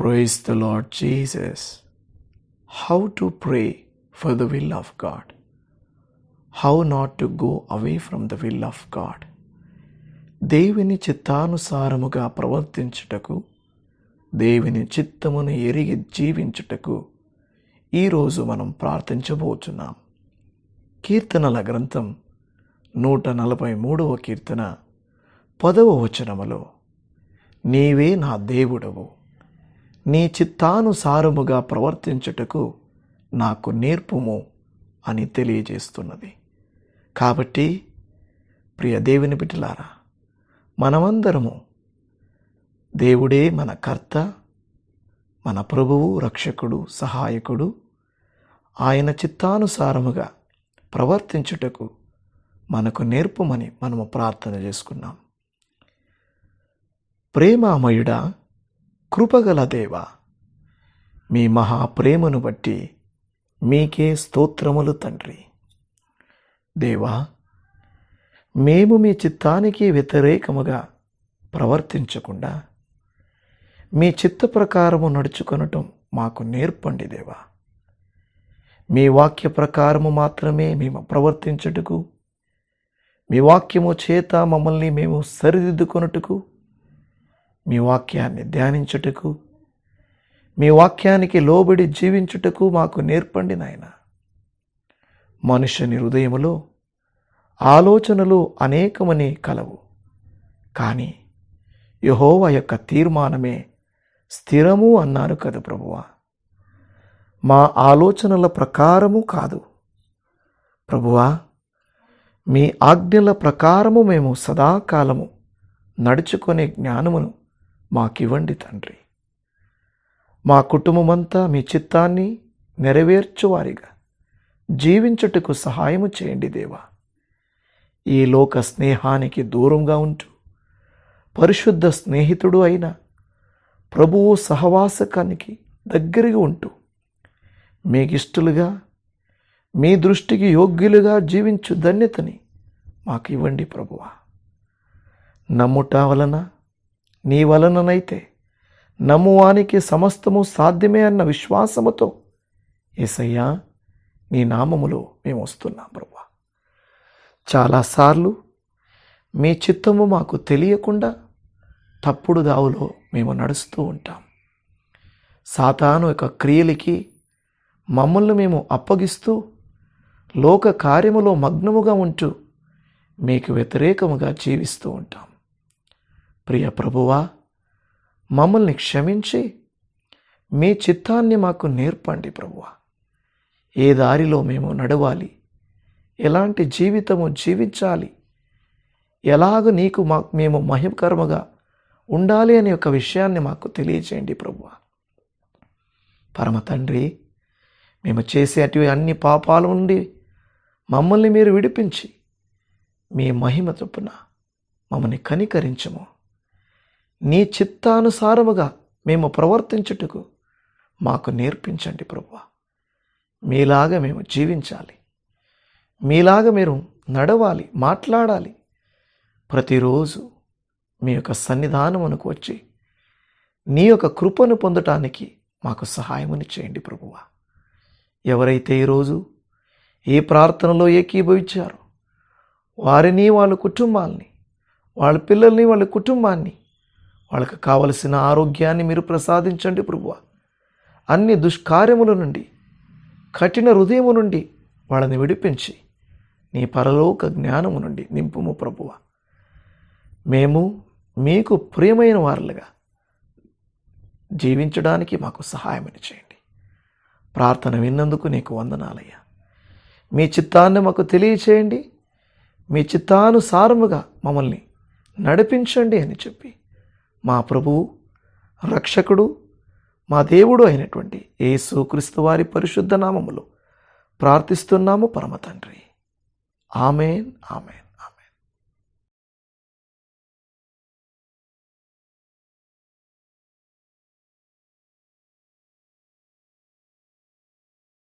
Praise the Lord Jesus. How to pray for the will of God. How not to go away from the will of God. దేవుని చిత్తానుసారముగా ప్రవర్తించుటకు, దేవుని చిత్తమును ఎరిగి జీవించుటకు ఈరోజు మనం ప్రార్థించబోతున్నాం. కీర్తనల గ్రంథం 143వ కీర్తన 10వ వచనములో, నీవే నా దేవుడవు, నీ చిత్తానుసారముగా ప్రవర్తించుటకు నాకు నేర్పుము అని తెలియజేస్తున్నది. కాబట్టి ప్రియ దేవుని బిడ్డలారా, మనమందరము దేవుడే మన కర్త, మన ప్రభువు, రక్షకుడు, సహాయకుడు, ఆయన చిత్తానుసారముగా ప్రవర్తించుటకు మనకు నేర్పుమని మనము ప్రార్థన చేసుకున్నాం. ప్రేమామయుడా, కృపగల దేవా, మీ మహాప్రేమను బట్టి మీకే స్తోత్రములు తండ్రి. దేవా, మేము మీ చిత్తానికి వ్యతిరేకముగా ప్రవర్తించకుండా మీ చిత్త ప్రకారము నడుచుకొనటం మాకు నేర్పండి దేవా. మీ వాక్య ప్రకారము మాత్రమే మేము ప్రవర్తించుటకు, మీ వాక్యము చేత మమ్మల్ని మేము సరిదిద్దుకొనుటకు, మీ వాక్యాన్ని ధ్యానించుటకు, మీ వాక్యానికి లోబడి జీవించుటకు మాకు నేర్పండి నాయన. మనుషుని హృదయములో ఆలోచనలు అనేకమని కలవు, కానీ యెహోవా యొక్క తీర్మానమే స్థిరము అన్నారు కదా ప్రభువా. మా ఆలోచనల ప్రకారము కాదు ప్రభువా, మీ ఆజ్ఞల ప్రకారము మేము సదాకాలము నడుచుకునే జ్ఞానమును మాకివ్వండి తండ్రి. మా కుటుంబమంతా మీ చిత్తాన్ని నెరవేర్చువారిగా జీవించుటకు సహాయము చేయండి దేవా. ఈ లోక స్నేహానికి దూరంగా ఉంటూ పరిశుద్ధ స్నేహితుడు అయిన ప్రభువు సహవాసకానికి దగ్గరగా ఉంటూ మీకిష్టలుగా, మీ దృష్టికి యోగ్యులుగా జీవించు ధన్యతని మాకు ఇవ్వండి ప్రభువా. నమ్ముట వలన, నీ వలననైతే నమ్మువానికి సమస్తము సాధ్యమే అన్న విశ్వాసముతో యేసయ్యా నీ నామములో మేము వస్తున్నాం ప్రభువా. చాలాసార్లు మీ చిత్తము మాకు తెలియకుండా తప్పుడు దావులో మేము నడుస్తూ ఉంటాం. సాతాను యొక్క క్రియలకి మమ్మల్ని మేము అప్పగిస్తూ లోక కార్యములో మగ్నముగా ఉంటూ మీకు వ్యతిరేకముగా జీవిస్తూ ఉంటాం. ప్రియ ప్రభువా, మమ్మల్ని క్షమించి మీ చిత్తాన్ని మాకు నేర్పండి ప్రభువా. ఏ దారిలో మేము నడవాలి, ఎలాంటి జీవితము జీవించాలి, ఎలాగ నీకు మేము మహిమకరముగా ఉండాలి అనే ఒక విషయాన్ని మాకు తెలియచేయండి ప్రభువా. పరమ తండ్రి, మేము చేసేటివి అన్ని పాపాల నుండి మమ్మల్ని మీరు విడిపించి మీ మహిమ చొప్పున మమ్మల్ని కనికరించము. నీ చిత్తానుసారముగా మేము ప్రవర్తించుటకు మాకు నేర్పించండి ప్రభువా. మీలాగా మేము జీవించాలి, మీలాగా మీరు నడవాలి, మాట్లాడాలి. ప్రతిరోజు మీ యొక్క సన్నిధానమునకు వచ్చి నీ యొక్క కృపను పొందటానికి మాకు సహాయముని చేయండి ప్రభువా. ఎవరైతే ఈరోజు ఏ ప్రార్థనలో ఏకీభవించారో వారిని, వాళ్ళ కుటుంబాలని, వాళ్ళ పిల్లల్ని, వాళ్ళ కుటుంబాన్ని, వాళ్ళకి కావలసిన ఆరోగ్యాన్ని మీరు ప్రసాదించండి ప్రభువా. అన్ని దుష్కార్యముల నుండి, కఠిన హృదయము నుండి వాళ్ళని విడిపించి నీ పరలోక జ్ఞానము నుండి నింపుము ప్రభువా. మేము మీకు ప్రియమైన వారులుగా జీవించడానికి మాకు సహాయమని చేయండి. ప్రార్థన విన్నందుకు నీకు వందనాలయ్యా. మీ చిత్తాన్ని మాకు తెలియచేయండి, మీ చిత్తానుసారముగా మమ్మల్ని నడిపించండి అని చెప్పి మా ప్రభువు, రక్షకుడు, మా దేవుడు అయినటువంటి యేసుక్రీస్తు వారి పరిశుద్ధ నామములో ప్రార్థిస్తున్నాము పరమ తండ్రి. ఆమేన్, ఆమేన్.